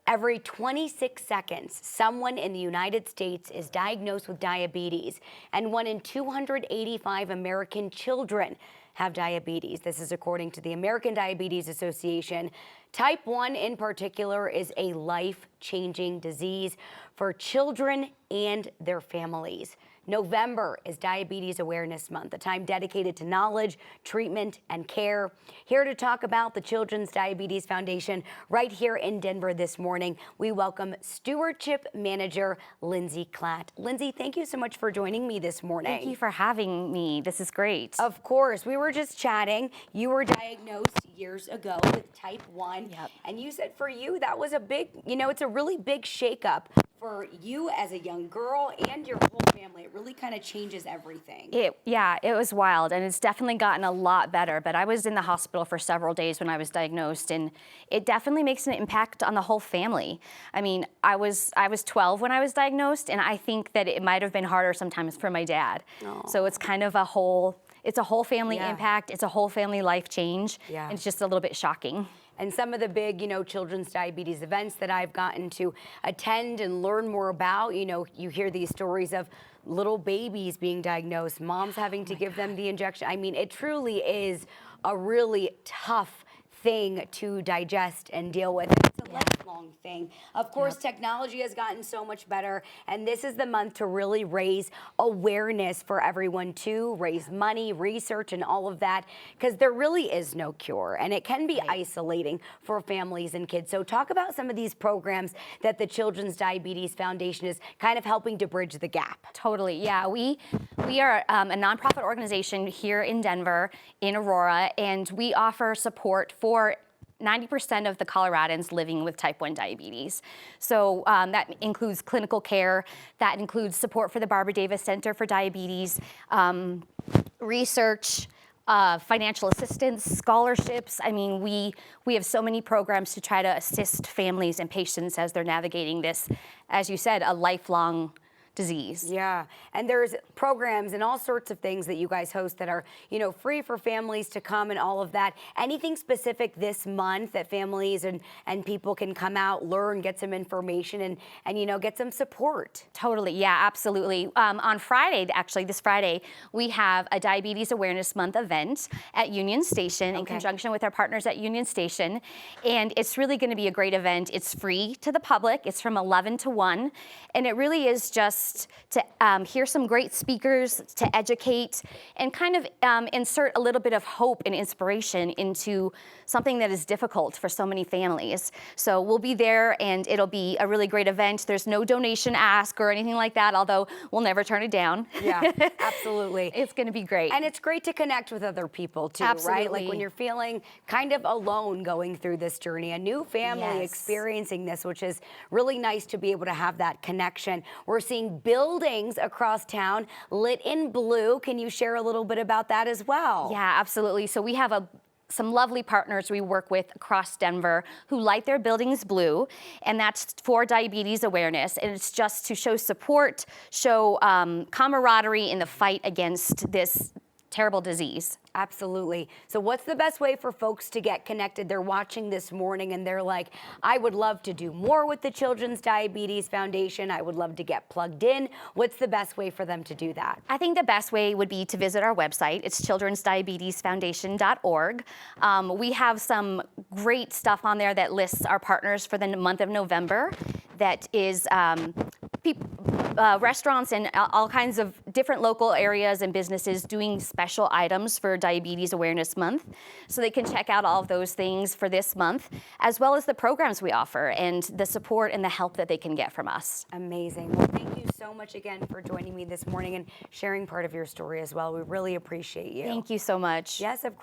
Every 26 seconds, someone in the United States is diagnosed with diabetes, and 1 in 285 American children have diabetes. This is according to the American Diabetes Association. Type 1 in particular is a life-changing disease for children and their families. November is Diabetes Awareness Month, a time dedicated to knowledge, treatment, and care. Here to talk about the Children's Diabetes Foundation right here in Denver this morning, we welcome Stewardship Manager Lindsay Klatt. Lindsay, thank you so much for joining me this morning. Thank you for having me. This is great. Of course. We were just chatting. You were diagnosed years ago with type 1. Yep. And you said for you, that was a big, it's a really big shakeup for you as a young girl and your whole family. It really kind of changes everything. It was wild, and it's definitely gotten a lot better, but I was in the hospital for several days when I was diagnosed, and it definitely makes an impact on the whole family. I mean, I was 12 when I was diagnosed, and I think that it might have been harder sometimes for my dad. Aww. So it's kind of a whole family impact. It's a whole family life change. Yeah. And it's just a little bit shocking. And some of the big, children's diabetes events that I've gotten to attend and learn more about, you hear these stories of little babies being diagnosed, moms having to give them the injection. I mean, it truly is a really tough thing to digest and deal with. It's a lifelong thing. Of course, technology has gotten so much better, and this is the month to really raise awareness for everyone to raise money, research, and all of that, because there really is no cure, and it can be isolating for families and kids. So talk about some of these programs that the Children's Diabetes Foundation is kind of helping to bridge the gap. Totally, yeah. We are a nonprofit organization here in Denver, in Aurora, and we offer support for 90% of the Coloradans living with type 1 diabetes. So that includes clinical care, that includes support for the Barbara Davis Center for Diabetes, research, financial assistance, scholarships. I mean, we have so many programs to try to assist families and patients as they're navigating this, as you said, a lifelong disease. Yeah, and there's programs and all sorts of things that you guys host that are, free for families to come and all of that. Anything specific this month that families and people can come out, learn, get some information and get some support? Totally, yeah, absolutely. On Friday, actually this Friday, we have a Diabetes Awareness Month event at Union Station in conjunction with our partners at Union Station. And it's really gonna be a great event. It's free to the public. It's from 11 to 1. And it really is just to hear some great speakers, to educate, and kind of insert a little bit of hope and inspiration into something that is difficult for so many families. So we'll be there, and it'll be a really great event. There's no donation ask or anything like that, although we'll never turn it down. Yeah, absolutely. It's going to be great. And it's great to connect with other people too, Absolutely. right? Like when you're feeling kind of alone going through this journey, a new family experiencing this, which is really nice to be able to have that connection. We're seeing buildings across town lit in blue. Can you share a little bit about that as well? Yeah, absolutely. So we have some lovely partners we work with across Denver who light their buildings blue, and that's for diabetes awareness. And it's just to show support, show camaraderie in the fight against this terrible disease. Absolutely. So what's the best way for folks to get connected? They're watching this morning and they're like, I would love to do more with the Children's Diabetes Foundation. I would love to get plugged in. What's the best way for them to do that? I think the best way would be to visit our website. It's childrensdiabetesfoundation.org. We have some great stuff on there that lists our partners for the month of November. That is restaurants and all kinds of different local areas and businesses doing special items for Diabetes Awareness Month. So they can check out all of those things for this month, as well as the programs we offer and the support and the help that they can get from us. Amazing. Well, thank you so much again for joining me this morning and sharing part of your story as well. We really appreciate you. Thank you so much. Yes, of course.